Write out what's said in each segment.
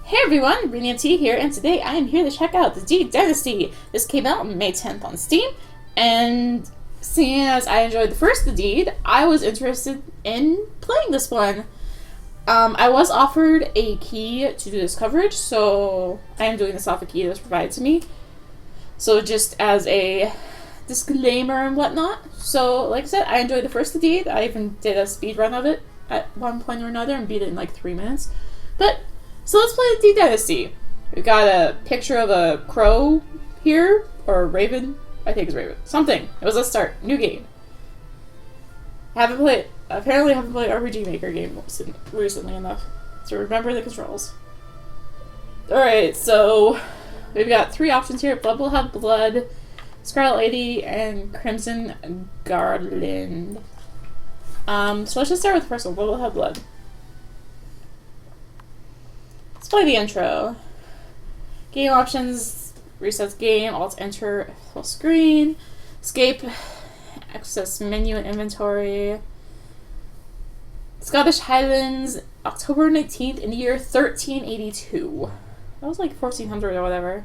Hey everyone, Rini here, and today I am here to check out the Dynasty. This came out May 10th on Steam, and seeing as I enjoyed the first The Deed, I was interested in playing this one. I was offered a key to do this coverage, so I am doing this off a key that was provided to me. So just as a disclaimer and whatnot. So, like I said, I enjoyed the first The Deed. I even did a speed run of it at one point or another and beat it in like 3 minutes. So let's play the Dynasty. We've got a picture of a crow here, or a raven. I think it's raven. Something. It was a start. New game. Apparently haven't played RPG Maker game recently enough to remember the controls. Alright, so we've got 3 options here. Blood will have blood, Scarlet Lady, and Crimson Garland. So let's just start with the first one. Blood will have blood. Let's play the intro. Game options, resets game, alt enter full screen, escape, access menu and inventory. Scottish Highlands, October 19th in the year 1382. That was like 1400 or whatever.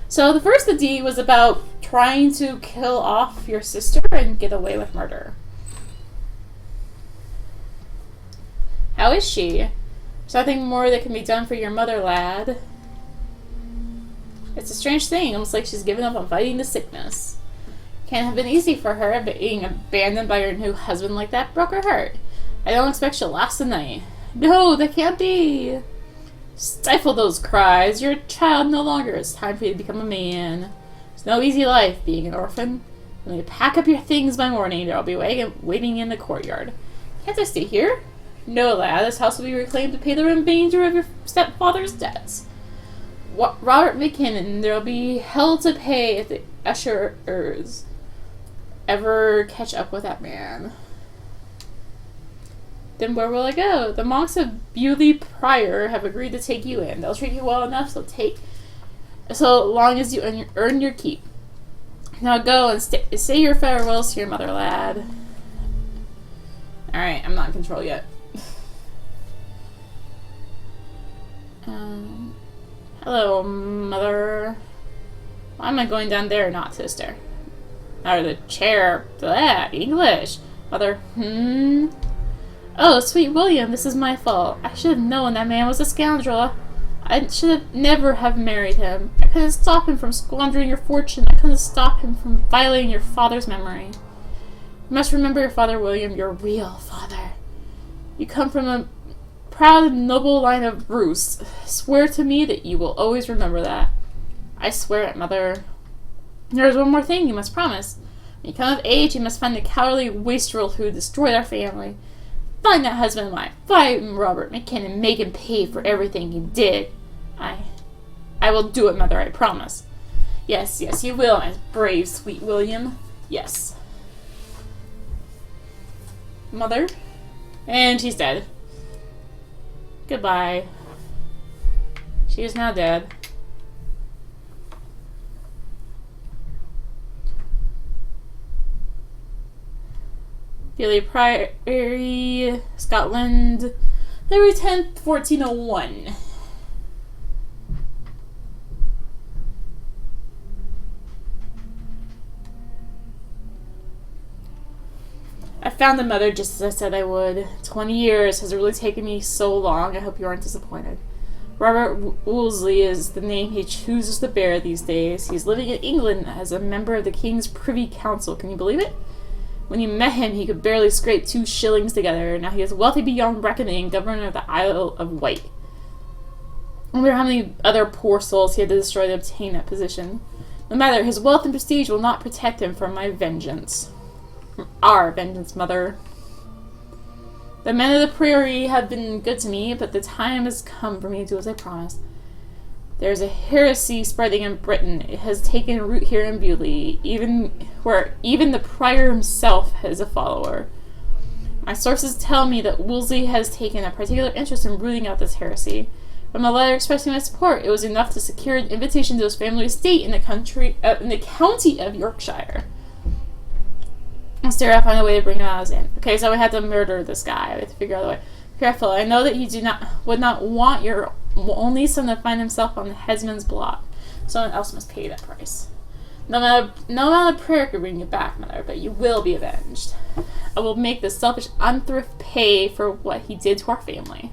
So the first The Deed was about trying to kill off your sister and get away with murder. How is she? There's nothing more that can be done for your mother, lad. It's a strange thing, almost like she's given up on fighting the sickness. Can't have been easy for her, but being abandoned by her new husband like that broke her heart. I don't expect she'll last the night. No, that can't be! Stifle those cries. You're a child no longer. It's time for you to become a man. It's no easy life, being an orphan. When you pack up your things by morning, they'll be waiting in the courtyard. Can't I stay here? No, lad, this house will be reclaimed to pay the remainder of your stepfather's debts. Robert McKinnon, there'll be hell to pay if the usherers ever catch up with that man. Then where will I go? The monks of Bewley Prior have agreed to take you in. They'll treat you well enough, so long as you earn your keep. Now go and say your farewells to your mother, lad. Alright, I'm not in control yet. Hello, mother. Why am I going down there, not sister? Or the chair. Blah, English. Mother, Oh, sweet William, this is my fault. I should have known that man was a scoundrel. I should have never have married him. I couldn't stop him from squandering your fortune. I couldn't stop him from violating your father's memory. You must remember your father, William, your real father. You come from a proud and noble line of Bruce. Swear to me that you will always remember that. I swear it, mother. There is one more thing you must promise. When you come of age, you must find the cowardly wastrel who destroyed our family. Find that husband of mine. Find Robert McKinnon. Make him pay for everything he did. I will do it, mother, I promise. Yes, yes, you will, my brave, sweet William. Yes. Mother? And she's dead. Goodbye. She is now dead. Bewley Priory, Scotland, February 10th, 1401. I found the mother just as I said I would. 20 years has really taken me so long. I hope you aren't disappointed. Robert Wolseley is the name he chooses to bear these days. He's living in England as a member of the King's Privy Council. Can you believe it? When you met him, he could barely scrape 2 shillings together. Now he is wealthy beyond reckoning, governor of the Isle of Wight. I wonder how many other poor souls he had to destroy to obtain that position. No matter, his wealth and prestige will not protect him from my vengeance. From our vengeance, mother. The men of the prairie have been good to me, but the time has come for me to do as I promised. There is a heresy spreading in Britain. It has taken root here in Bewley, where even the prior himself is a follower. My sources tell me that Wolsey has taken a particular interest in rooting out this heresy. From a letter expressing my support, it was enough to secure an invitation to his family estate in the county of Yorkshire. Mystery, I'll find a way to bring him out of his inn. Okay, so we have to murder this guy. We have to figure out a way. Careful, I know that you would not want your only son to find himself on the headsman's block. Someone else must pay that price. No amount of prayer could bring you back, mother, but you will be avenged. I will make the selfish unthrift pay for what he did to our family.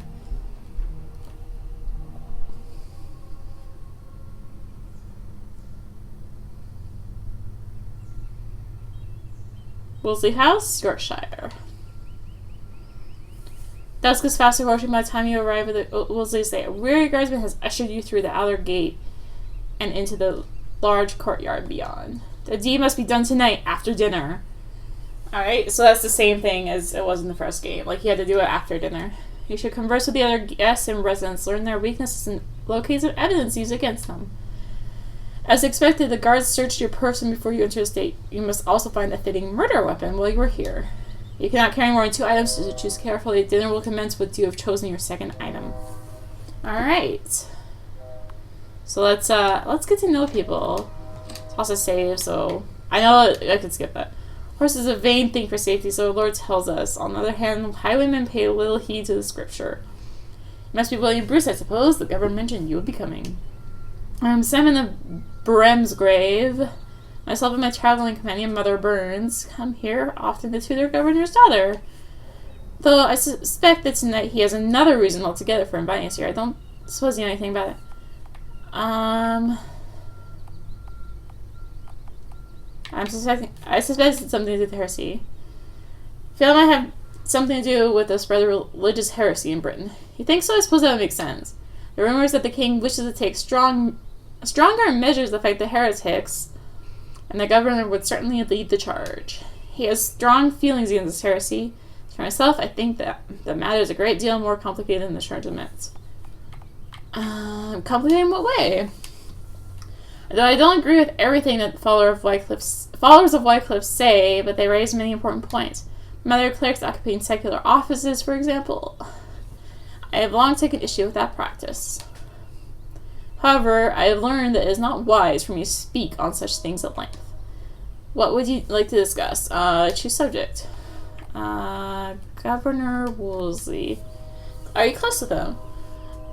Wolseley House, Yorkshire. Dusk is fast approaching by the time you arrive at the Wolseley estate. A weary guardsman has ushered you through the outer gate and into the large courtyard beyond. The deed must be done tonight, after dinner. Alright, so that's the same thing as it was in the first game. Like, you had to do it after dinner. You should converse with the other guests and residents, learn their weaknesses, and locate some evidence used against them. As expected, the guards searched your person before you enter the estate. You must also find a fitting murder weapon while you are here. You cannot carry more than 2 items, so choose carefully. Dinner will commence once you have chosen your second item. Alright. So let's get to know people. It's also save, so I know I could skip that. Horse is a vain thing for safety, so the Lord tells us. On the other hand, highwaymen pay little heed to the scripture. You must be William Bruce, I suppose. The governor mentioned you would be coming. I'm Simon of Bremsgrave. Myself and my traveling companion, Mother Burns, come here often to tutor Governor's daughter. Though I suspect that tonight he has another reason altogether for inviting us here. I don't suppose you know anything about it. I suspect it's something to do with heresy. I feel it might have something to do with the spread of religious heresy in Britain. You think so? I suppose that would make sense. The rumors that the king wishes to take stronger measures to fight the heretics, and the governor would certainly lead the charge. He has strong feelings against this heresy. For myself, I think that the matter is a great deal more complicated than the charge admits. Complicated in what way? Though I don't agree with everything that followers of Wycliffe say, but they raise many important points. Mother clerics occupying secular offices, for example. I have long taken issue with that practice. However, I have learned that it is not wise for me to speak on such things at length. What would you like to discuss? Choose subject. Governor Wolsey. Are you close with him?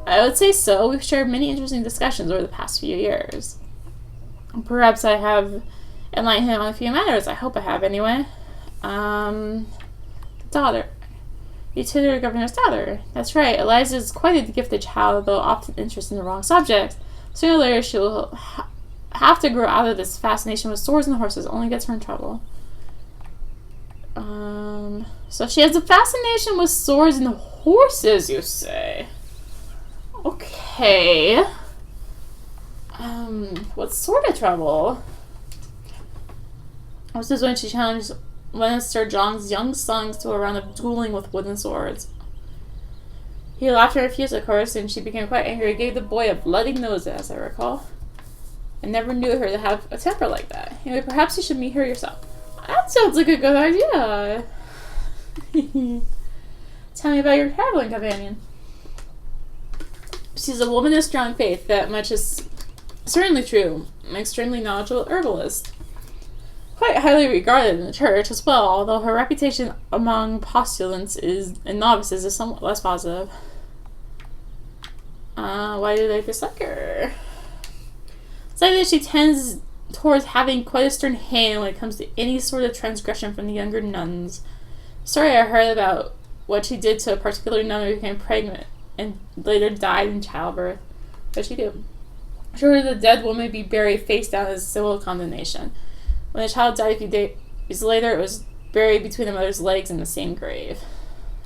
I would say so. We've shared many interesting discussions over the past few years. Perhaps I have enlightened him on a few matters. I hope I have, anyway. The daughter. You tutor the governor's daughter. That's right. Eliza is quite a gifted child, though often interested in the wrong subject. Sooner or later, she will have to grow out of this fascination with swords and horses. It only gets her in trouble. So she has a fascination with swords and horses, you say? Okay. What sort of trouble? This is when she challenged one of Sir John's young sons to a round of dueling with wooden swords. He laughed and refused, of course, and she became quite angry. He gave the boy a bloody nose, as I recall. I never knew her to have a temper like that. Anyway, perhaps you should meet her yourself. That sounds like a good idea. Tell me about your traveling companion. She's a woman of strong faith. That much is certainly true. An extremely knowledgeable herbalist. Quite highly regarded in the church as well, although her reputation among postulants and novices is somewhat less positive. Why do they dislike her? It's like that she tends towards having quite a stern hand when it comes to any sort of transgression from the younger nuns. Story I heard about what she did to a particular nun who became pregnant and later died in childbirth. What did she do? She ordered the dead woman be buried face down as civil condemnation. When the child died a few days later, it was buried between the mother's legs in the same grave.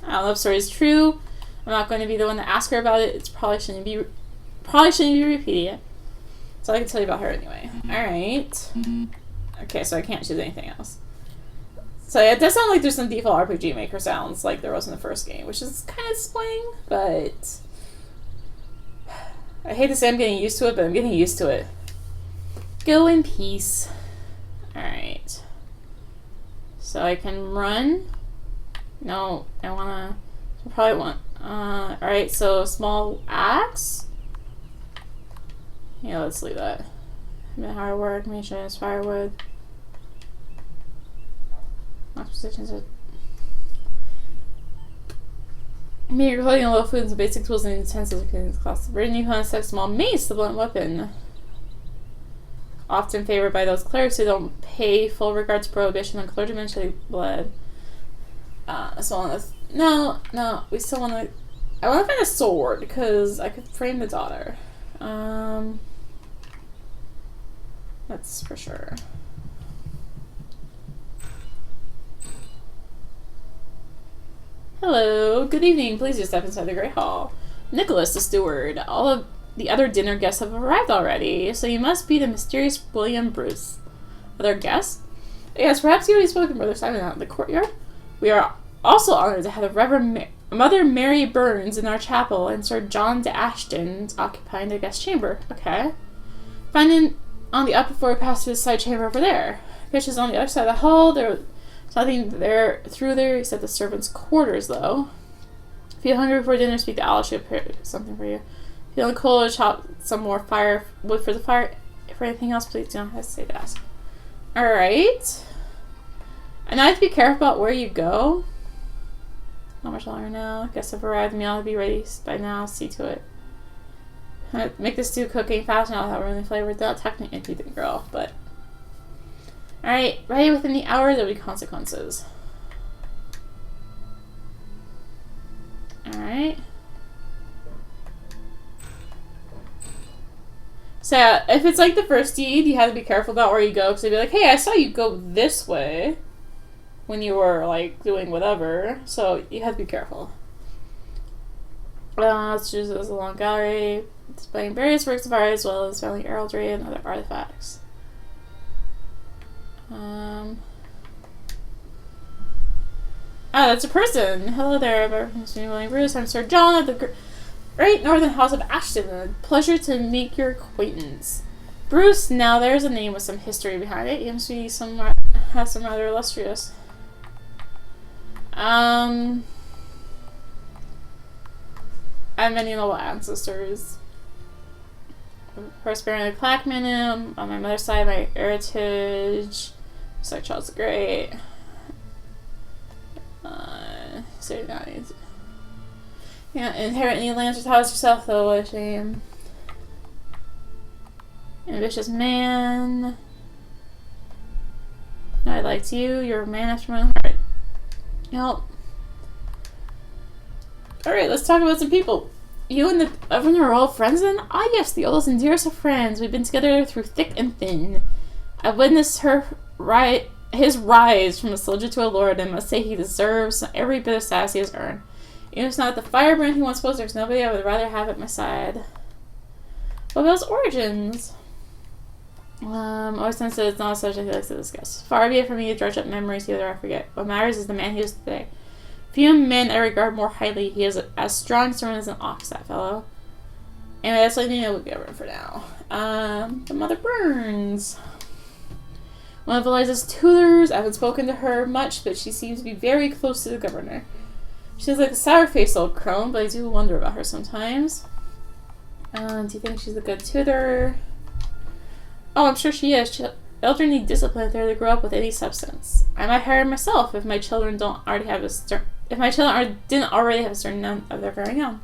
I don't know if the story is true. I'm not going to be the one to ask her about it. It probably shouldn't be repeating it. So I can tell you about her anyway. Alright. Okay, so I can't choose anything else. So yeah, it does sound like there's some default RPG Maker sounds like there was in the first game, which is kind of disappointing, but I hate to say I'm getting used to it, but I'm getting used to it. Go in peace. Alright. So I can run. No, I probably want. Alright, so small axe. Yeah, let's leave that. Hardwood, munitions, firewood. Lots of positions are... Me recording low food and some basic tools and utensils are in this class. Rini has a small mace, the blunt weapon. Often favored by those clerics who don't pay full regard to prohibition on clergymen shedding blood. No, we still want to... I want to find a sword, because I could frame the daughter. That's for sure. Hello, good evening. Please just step inside the Great Hall. Nicholas, the steward. All of the other dinner guests have arrived already, so you must be the mysterious William Bruce. Other guests? Yes, perhaps you already spoken, Brother Simon, out in the courtyard. We are also honored to have the Reverend Mother Mary Burns in our chapel, and Sir John de Ashton occupying the guest chamber. Okay. Finding on the upper floor, pass through the side chamber over there. Pitch is on the other side of the hall. There's nothing there through there except the servants' quarters, though. If you're hungry before dinner, speak to Alice. She'll prepare something for you. Feeling cold, chop some more wood for the fire. For anything else, please do not hesitate to ask. Alright. And I have to be careful about where you go. Not much longer now. Guess I've arrived. The meal will be ready by now. See to it. Make the stew cooking fast now without ruining the flavor. Without technically anything, girl, but... Alright, ready within the hour, there'll be consequences. Alright. So, if it's like the first deed, you have to be careful about where you go, because they'd be like, hey, I saw you go this way when you were, like, doing whatever, so you have to be careful. Let's choose this a long gallery, displaying various works of art as well as family heraldry and other artifacts. That's a person. Hello there, William Bruce. I'm Sir John of the Great Northern House of Ashton. A pleasure to make your acquaintance. Bruce, now there's a name with some history behind it. He must be has some rather illustrious. I have many noble ancestors. First bearing the Clackman on my mother's side, my heritage. It's like Charles the Great. So that needs. Yeah, inherit any lands or towers yourself, though. What a shame. Ambitious man. I liked you. You're a man after my own heart. Help. Alright, let's talk about some people. You and the governor are old friends then? Ah, yes, the oldest and dearest of friends. We've been together through thick and thin. I've witnessed his rise from a soldier to a lord, and must say he deserves every bit of status he has earned. Even if it's not the firebrand he once was, there's nobody I would rather have at my side. What about his origins? Always since it's not a subject he likes to discuss. Far be it from me to dredge up memories he would ever forget. What matters is the man he is today. Few men I regard more highly. He is as strong a servant as an ox, that fellow. Anyway, that's what I think we'll get rid for now. The Mother Burns. One of Eliza's tutors. I haven't spoken to her much, but she seems to be very close to the governor. She's like a sour-faced old crone, but I do wonder about her sometimes. Do you think she's a good tutor? Oh, I'm sure she is. Children need discipline if they're to grow up with any substance. I might hire her myself if my children didn't already have a certain amount of their very own.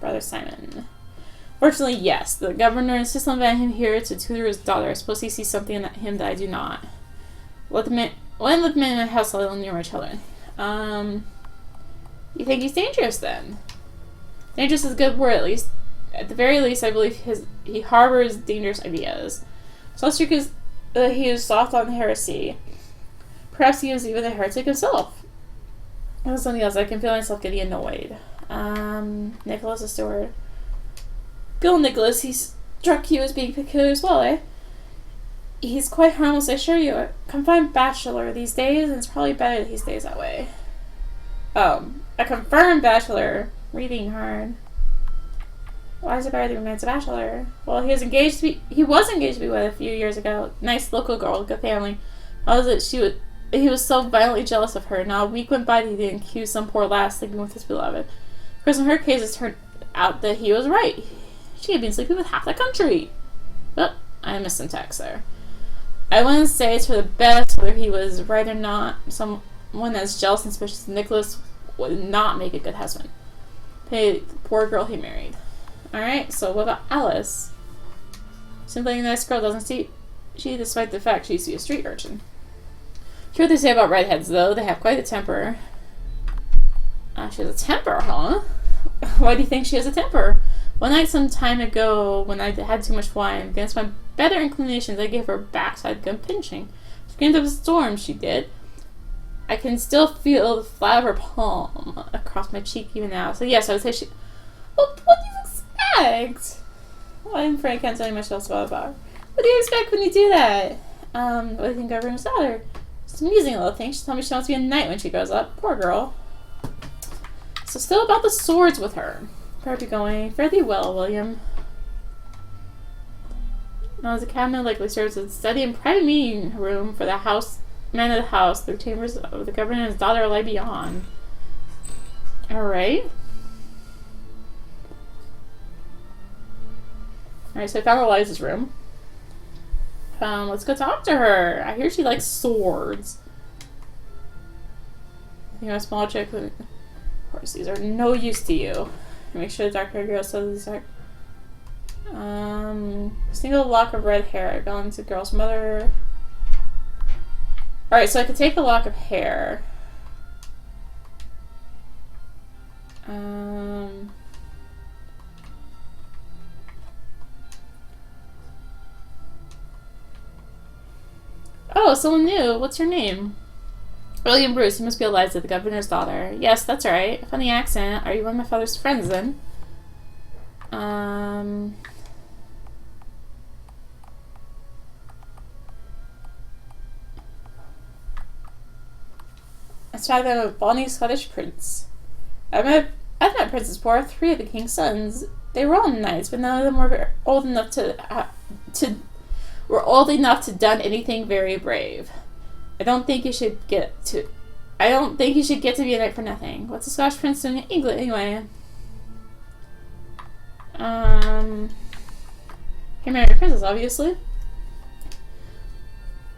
Brother Simon. Fortunately, yes. The governor insists on inviting him here to tutor his daughter. I suppose he sees something in him that I do not. Let the man in my house a little near my children. You think he's dangerous then? Dangerous is a good word, at least. At the very least, I believe he harbors dangerous ideas. So let's because he is soft on heresy. Perhaps he is even a heretic himself. That's something else. I can feel myself getting annoyed. Nicholas the steward. Go, Nicholas. He struck you as being peculiar as well, eh? He's quite harmless, I assure you. A confined bachelor these days, and it's probably better that he stays that way. A confirmed bachelor. Reading hard. Why is it better that he remains a bachelor? Well, he was engaged to be with a few years ago. Nice local girl, good family. How was it he was so violently jealous of her. Now a week went by that he didn't accuse some poor lass sleeping with his beloved. Of course, in her case, it turned out that he was right. She had been sleeping with half the country. But I missed some text there. I wouldn't say it's for the best whether he was right or not. Someone that's jealous and suspicious of Nicholas would not make a good husband. Hey, the poor girl he married. Alright, so what about Alice? Simply a nice girl, doesn't she, despite the fact she used to be a street urchin. True what they say about redheads, though. They have quite a temper. She has a temper, huh? Why do you think she has a temper? One night some time ago, when I had too much wine, against my better inclinations, I gave her backside gun pinching. She screamed up a storm, she did. I can still feel the flat of her palm across my cheek even now. So yes, I would say she... Well, what do you expect? Well, I'm afraid I can't tell you much else about her. What do you expect when you do that? What do you think of her daughter? She's an amusing little thing. She told me she wants to be a knight when she grows up. Poor girl. So still about the swords with her. Probably going fairly well, William. Now, the cabinet likely serves as a study and private meeting room for the men of the house. The chambers of the governor and his daughter lie beyond. Alright. Alright, so I found Eliza's room. Let's go talk to her. I hear she likes swords. You know, a small chick. Of course, these are no use to you. Make sure the dark hair girl says these are. Single lock of red hair. Belongs to the girl's mother. Alright, so I could take a lock of hair. Oh, someone new. What's your name? William Bruce. You must be Eliza, the governor's daughter. Yes, that's right. Funny accent. Are you one of my father's friends, then? Let's try them a bonny Scottish prince. I've met princes before. 3 of the king's sons. They were all knights, but none of them were old enough to done anything very brave. I don't think you should get to be a knight for nothing. What's a Scottish prince doing in England anyway? He married a princess, obviously.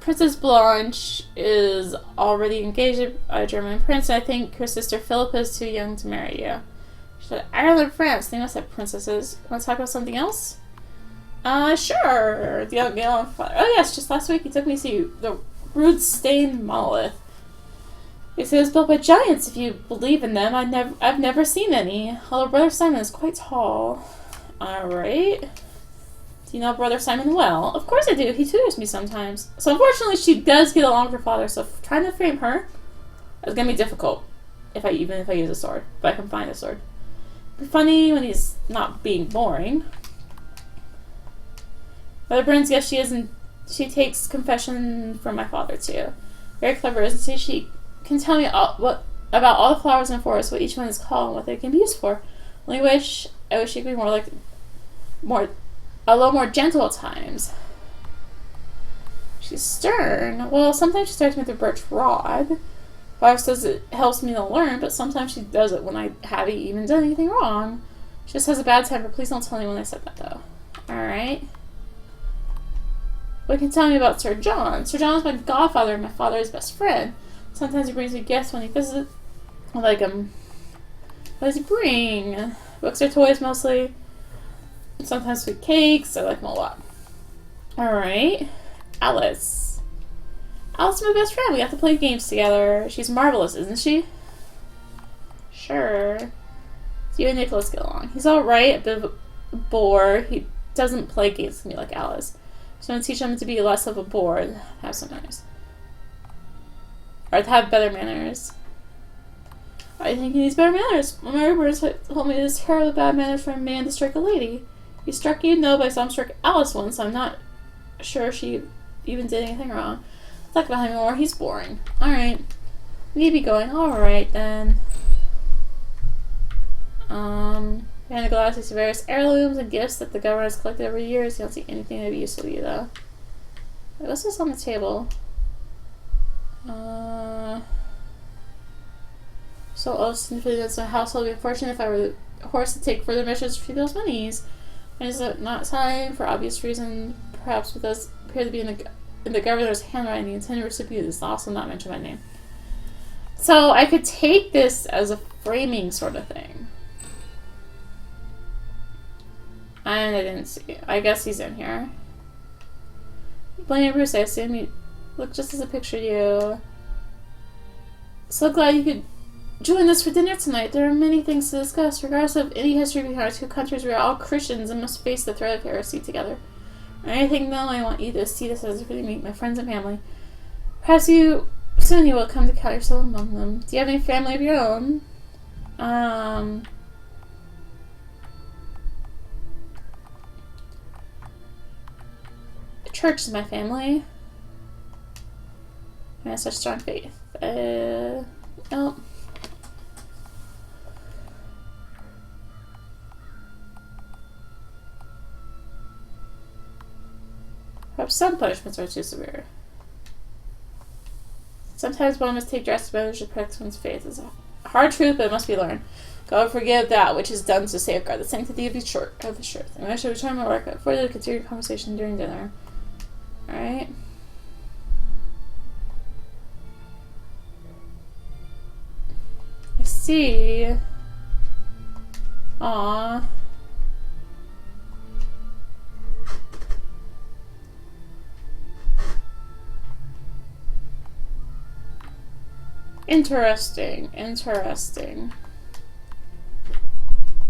Princess Blanche is already engaged to a German prince, and I think her sister Philippa is too young to marry you. She said, Ireland, France. They must have princesses. Want to talk about something else? Sure. The young father. Oh yes, just last week he took me to see the Rood-stained monolith. They say it was built by giants, if you believe in them. I've never seen any. Although Brother Simon is quite tall. Alright. Do you know Brother Simon well? Of course I do. He tutors me sometimes. So unfortunately she does get along with her father, so trying to frame her is gonna be difficult. Even if I use a sword. If I can find a sword. It'd be funny when he's not being boring. Mother Burns, yes, she takes confession from my father, too. Very clever, isn't she? She can tell me about all the flowers in the forest, what each one is called, and what they can be used for. I wish she could be a little more gentle at times. She's stern. Well, sometimes she starts me with a birch rod. Father says it helps me to learn, but sometimes she does it when I haven't even done anything wrong. She just has a bad temper. Please don't tell anyone I said that, though. Alright. What can you tell me about Sir John? Sir John is my godfather and my father's best friend. Sometimes he brings me gifts when he visits. What does he bring? Books or toys, mostly. And sometimes sweet cakes. I like them a lot. Alright. Alice. Alice is my best friend. We have to play games together. She's marvelous, isn't she? Sure. So you and Nicholas get along. He's alright, a bit of a bore. He doesn't play games with me like Alice. So I'm going to teach him to be less of a bore and have some manners. Or to have better manners. I think he needs better manners. Mary Burns told me it is terribly bad manners for a man to strike a lady. He struck you? No, but I saw him strike Alice once, so I'm not sure she even did anything wrong. Talk about him more. He's boring. Alright. We need to be going. Alright, then. Behind the glass, I see various heirlooms and gifts that the governor has collected over years. You don't see anything that would be useful to you, though. Wait, what's this on the table? So, significantly, that's my household. It would be unfortunate if I were the horse to take further measures to those monies. And is it not time, for obvious reason, perhaps because appear to be in in the governor's handwriting. The intended recipient is also not mentioned by name. So I could take this as a framing sort of thing. And I didn't see. I guess he's in here. Blaine Bruce, I assume you look just as I pictured you. So glad you could join us for dinner tonight. There are many things to discuss. Regardless of any history between our two countries, we are all Christians and must face the threat of heresy together. Anything though, I want you to see this as really meet my friends and family. Perhaps soon you will come to count yourself among them. Do you have any family of your own? The church is my family. I have such strong faith. Nope. Perhaps some punishments are too severe. Sometimes one must take drastic measures to protect one's faith. It's a hard truth, but it must be learned. God forgive that which is done to safeguard the sanctity of the church. And I shall return my work for the continued conversation during dinner. Alright. I see. Aww. Interesting.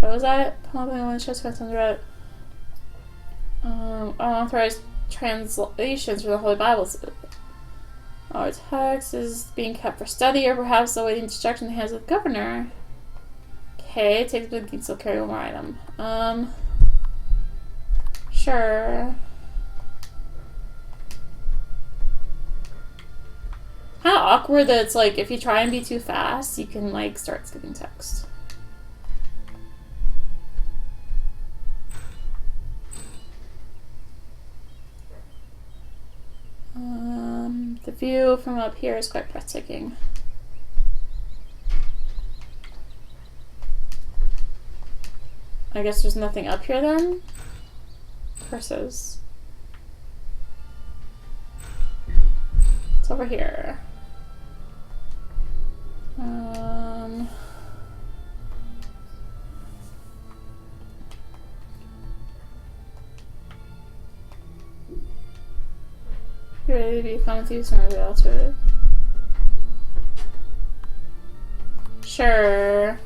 What was that? Unauthorized translations from the Holy Bible. Our text is being kept for study, or perhaps awaiting destruction in the hands of the governor. Okay, take the can still carry one more item. Sure. Kind of awkward that it's like if you try and be too fast, you can like start skipping text. The view from up here is quite breathtaking. I guess there's nothing up here then? Curses. It's over here. You ready to be fun with you? Somebody else with it. Sure.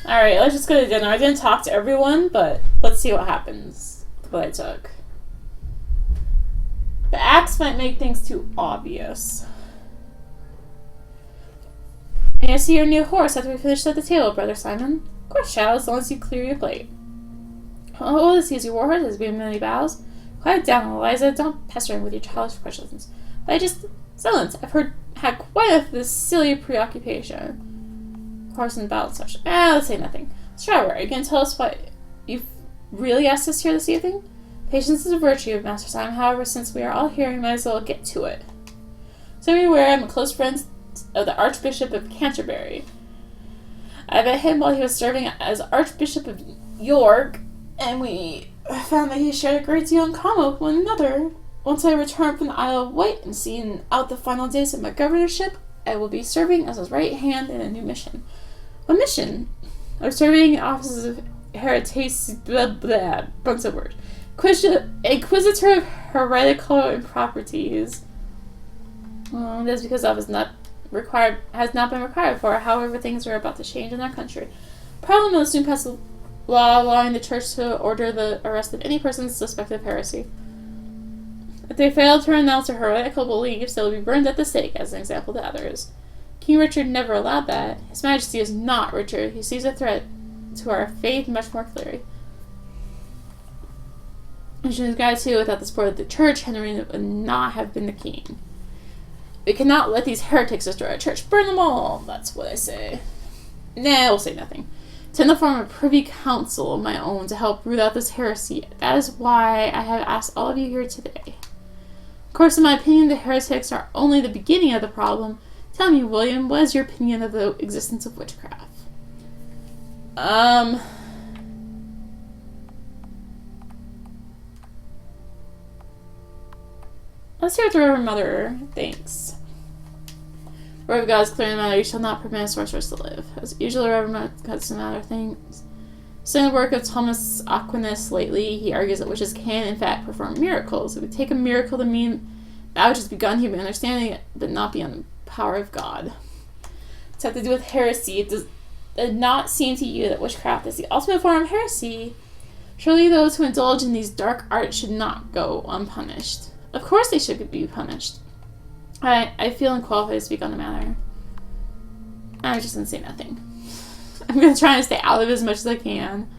Alright, let's just go to dinner. I didn't talk to everyone, but let's see what happens with what I took. The axe might make things too obvious. May I see your new horse after we finish at the table, Brother Simon? Of course, child, as long as you clear your plate. Oh, this is your war horse, has been many bows. Quiet down, Eliza. Don't pester him with your childish questions. But I just... Silence. I've had quite a silly preoccupation. Horse and battle and such. Let's say nothing. Strawberry, you can tell us what you've really asked us here this evening? Patience is a virtue, Master Simon. However, since we are all here, we might as well get to it. So you aware I'm a close friend of the Archbishop of Canterbury. I met him while he was serving as Archbishop of York, and we found that he shared a great deal in common with one another. Once I return from the Isle of Wight and seen out the final days of my governorship, I will be serving as his right hand in a new mission. What mission? I'm serving in offices of Heritace, blah blah, bunch of words. Inquisitor of heretical improprieties. Well, that's because that has not been required for. However, things are about to change in our country. Parliament will soon pass a law allowing the church to order the arrest of any person suspected of heresy. If they fail to renounce their heretical beliefs, they will be burned at the stake as an example to others. King Richard never allowed that. His Majesty is not Richard. He sees a threat to our faith much more clearly. And this guy too, without the support of the church, Henry would not have been the king. We cannot let these heretics destroy our church. Burn them all! That's what I say. Nah, we'll say nothing. To form a privy council of my own to help root out this heresy. That is why I have asked all of you here today. Of course, in my opinion, the heretics are only the beginning of the problem. Tell me, William, what is your opinion of the existence of witchcraft? Let's hear what the Reverend Mother thinks. Word of God is clear in the matter. You shall not permit a sorceress to live. As usual, the Reverend Mother cuts the matter things. Studying the work of Thomas Aquinas lately, he argues that witches can, in fact, perform miracles. It would take a miracle to mean that which has begun human understanding, but not beyond the power of God. It's had to do with heresy. It does not seem to you that witchcraft is the ultimate form of heresy. Surely those who indulge in these dark arts should not go unpunished. Of course they should be punished. I feel unqualified to speak on the matter. I just didn't say nothing. I'm going to try and stay out of it as much as I can.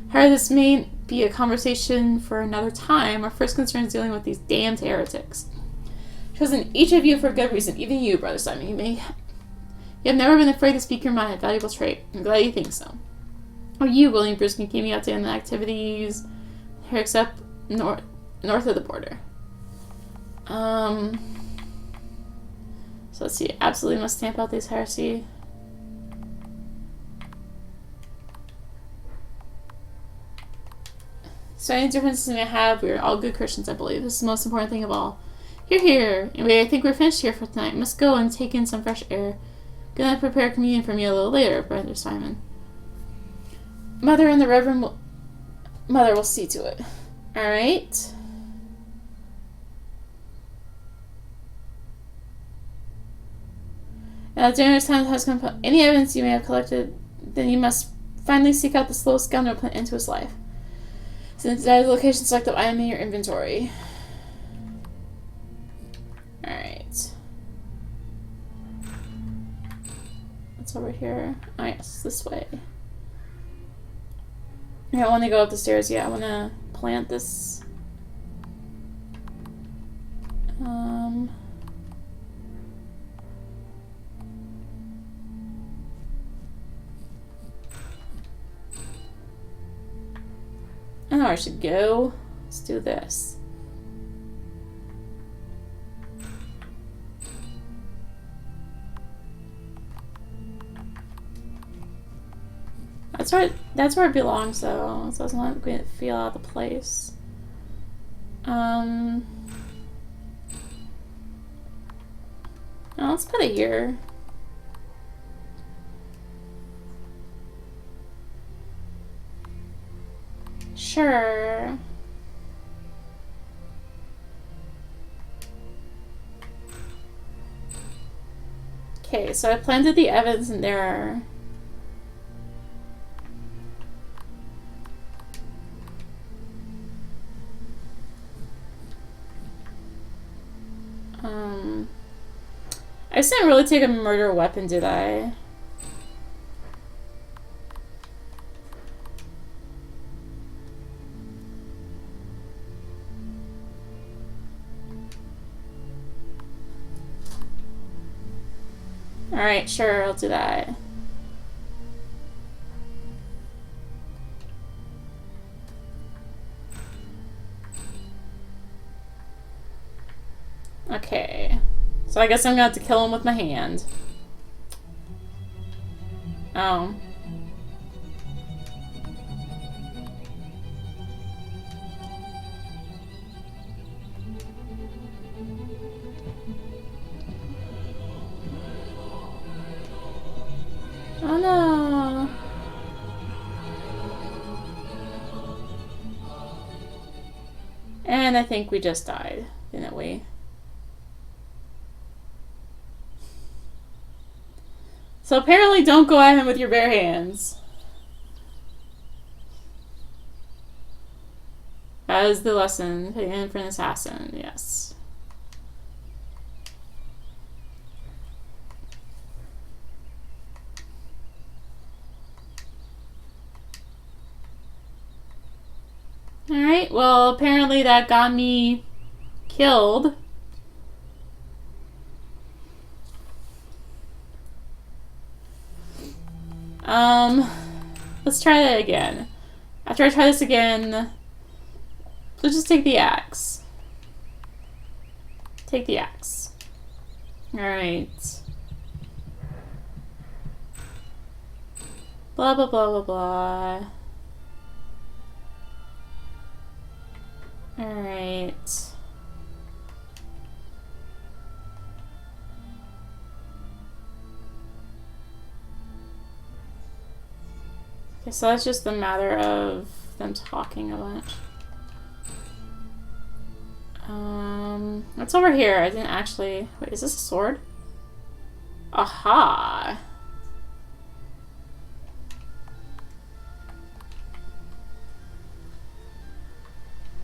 However, this may be a conversation for another time. Our first concern is dealing with these damned heretics. Chosen each of you for a good reason. Even you, Brother Simon. You have never been afraid to speak your mind. A valuable trait. I'm glad you think so. Oh, you, William Bruce, can keep me up to the activities here except north of the border. So let's see. Absolutely must stamp out this heresy. So any differences we may have, we are all good Christians, I believe. This is the most important thing of all. Hear, hear. Anyway, I think we're finished here for tonight. Must go and take in some fresh air. Gonna prepare communion for me a little later, Brother Simon. Mother and the Reverend Mother will see to it. Alright. Now, during this time has come any evidence you may have collected, then you must finally seek out the slow scoundrel put into his life. Since that is the location, select the item in your inventory. Alright. What's over here? Oh yes, this way. Yeah, I want to go up the stairs. Yeah, I want to plant this. I know where I should go. Let's do this. That's where it belongs though, so it's not going to feel out of place. Oh, let's put it here. Sure. Okay, so I planted the evidence in there. I just didn't really take a murder weapon, did I? Alright, sure, I'll do that. Okay. So I guess I'm gonna have to kill him with my hand. Oh. Oh no. And I think we just died, didn't we? So apparently don't go at him with your bare hands. That is the lesson. Pay in for an assassin, yes. Alright, well apparently that got me killed. Let's try that again. After I try this again, let's just take the axe. Take the axe. Alright. Blah, blah, blah, blah, blah. Alright. Okay, so that's just a matter of them talking a bunch. What's over here? I didn't actually... Wait, is this a sword? Aha!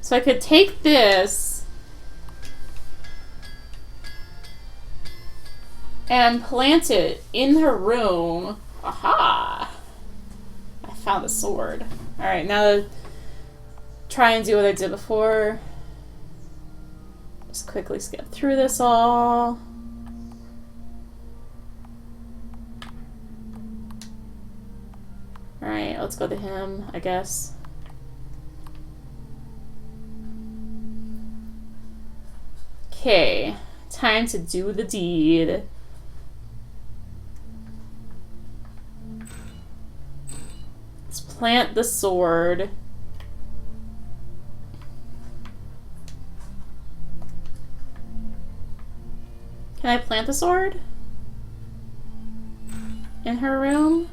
So I could take this and plant it in her room. Aha! I found the sword. Alright, now to try and do what I did before. Just quickly skip through this all. Alright, let's go to him, I guess. Okay, time to do the deed. Let's plant the sword. Can I plant the sword? In her room?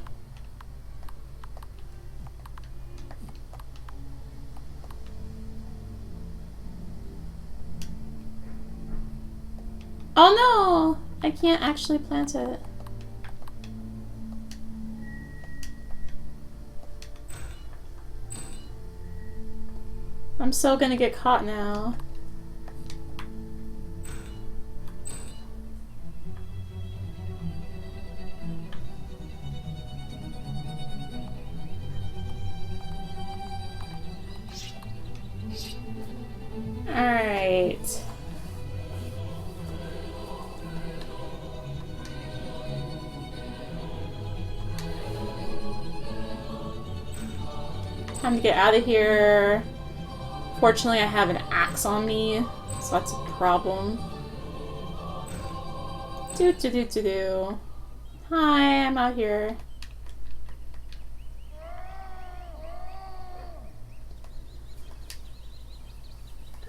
Oh no! I can't actually plant it. I'm so gonna get caught now. Alright. Time to get out of here. Fortunately, I have an axe on me, so that's a problem. Do. Hi, I'm out here.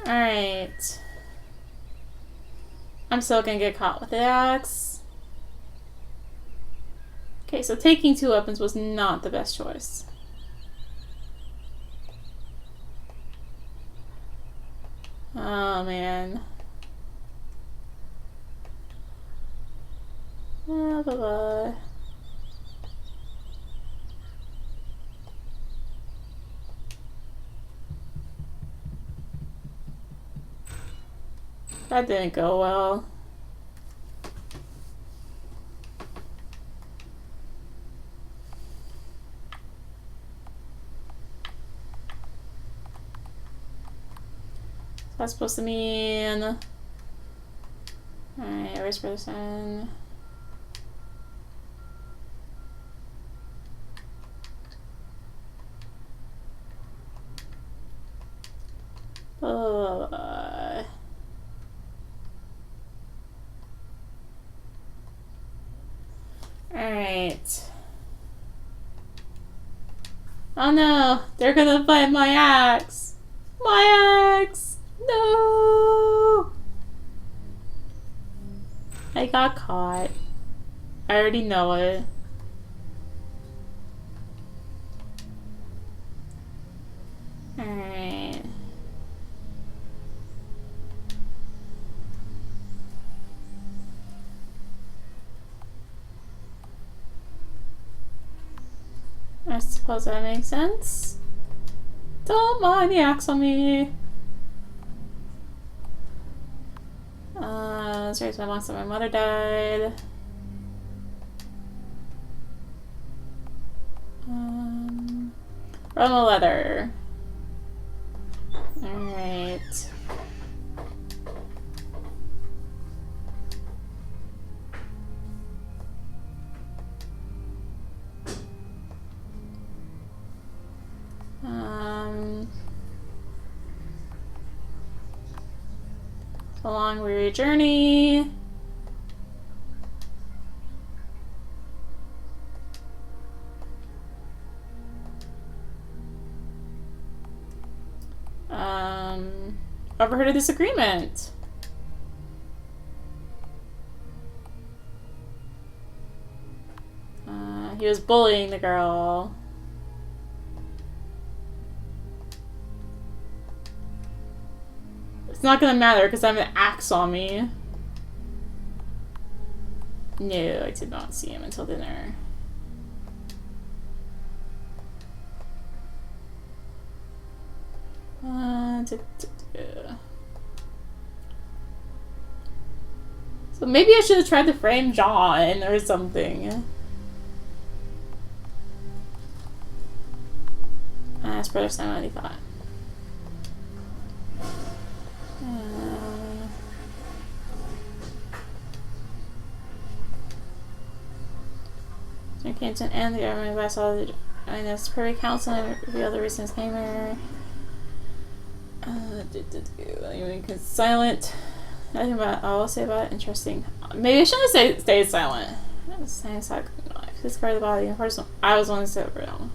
Alright. I'm still gonna get caught with the axe. Okay, so taking 2 weapons was not the best choice. Oh man. Bye-bye. That didn't go well. That's supposed to mean... Alright, erase person. Alright. Oh no! They're gonna find my axe! My axe! No! I got caught. I already know it. Alright. I suppose that makes sense. Don't mind the axe on me. Sorry, so long since my mother died. Run a leather. Alright. A long, weary journey. Overheard a disagreement. He was bullying the girl. not gonna matter because I have an axe on me. No, I did not see him until dinner. So maybe I should have tried to frame John or something. That's better than what he thought. Canton and the government advice all the Dynasty Privy Council and reveal the recent disclaimer. Because silent. Nothing about all I'll say about it. Interesting. Maybe I shouldn't have stayed silent. Same side knife. This part of the body. I was one to sit over down.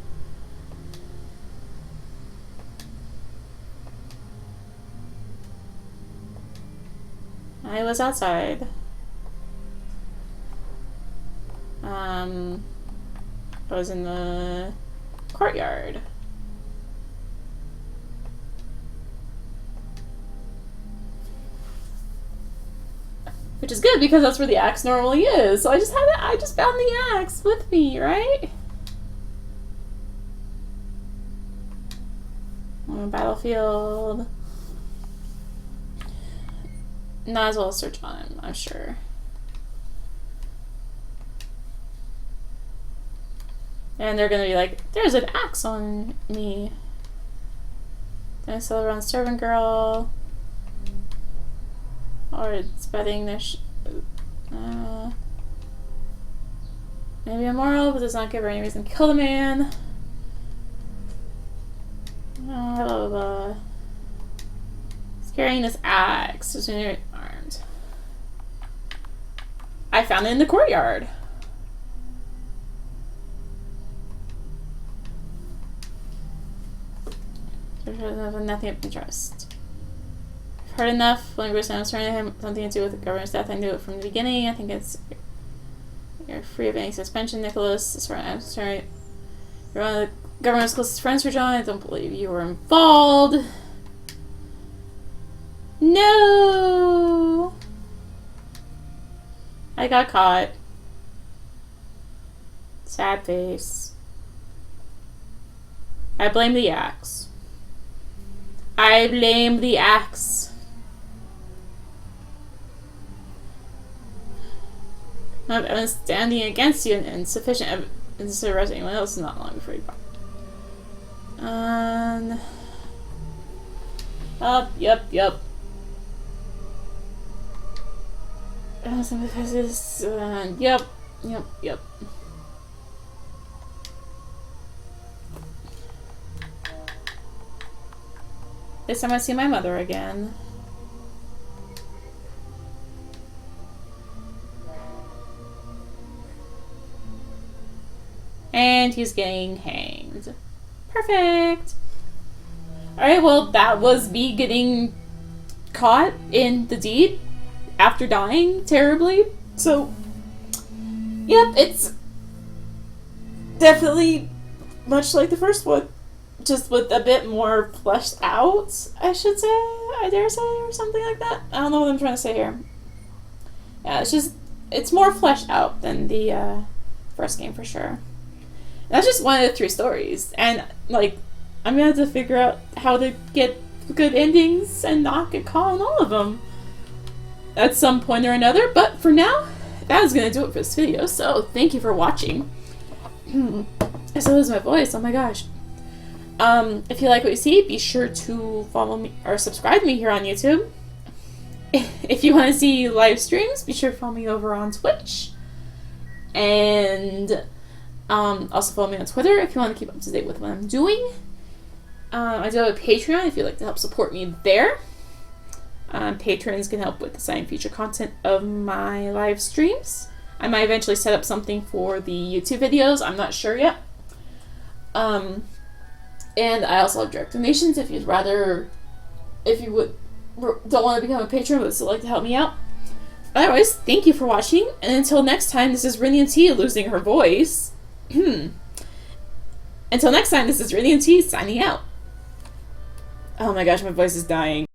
I was outside. I was in the courtyard. Which is good because that's where the axe normally is. So I just found the axe with me, right? On a battlefield. Not as well as search on him, I'm sure. And they're gonna be like, there's an axe on me. Then I still around servant girl. Or it's betting this. Maybe immoral, but does not give her any reason to kill the man. Blah, blah, blah. He's carrying this axe. It's armed. I found it in the courtyard. Nothing of interest. I've heard enough. When Bruce was turning to him, something to do with the government's death. I knew it from the beginning. I think you're free of any suspension, Nicholas. As far as I'm concerned, you're one of the government's closest friends for John. I don't believe you were involved. No, I got caught. Sad face. I blame the axe. I blame the axe. Not evidence standing against you and insufficient evidence to arrest anyone else is not long before you yep. Yep. This time I see my mother again. And he's getting hanged. Perfect! Alright, well, that was me getting caught in the deed after dying terribly. So, yep, it's definitely much like the first one. Just with a bit more fleshed out, I should say, I dare say, or something like that. I don't know what I'm trying to say here. Yeah, it's more fleshed out than the first game for sure. And that's just one of the 3 stories. And, like, I'm gonna have to figure out how to get good endings and not get caught on all of them at some point or another. But for now, that is gonna do it for this video. So, thank you for watching. I still lose my voice, oh my gosh. If you like what you see, be sure to follow me or subscribe to me here on YouTube. If you want to see live streams, be sure to follow me over on Twitch. And also follow me on Twitter if you want to keep up to date with what I'm doing. I do have a Patreon if you'd like to help support me there. Patrons can help with designing future content of my live streams. I might eventually set up something for the YouTube videos. I'm not sure yet. And I also have direct donations if you don't want to become a patron but still like to help me out. Otherwise, thank you for watching, and until next time, this is rinimt losing her voice. Until next time, this is rinimt signing out. Oh my gosh, my voice is dying.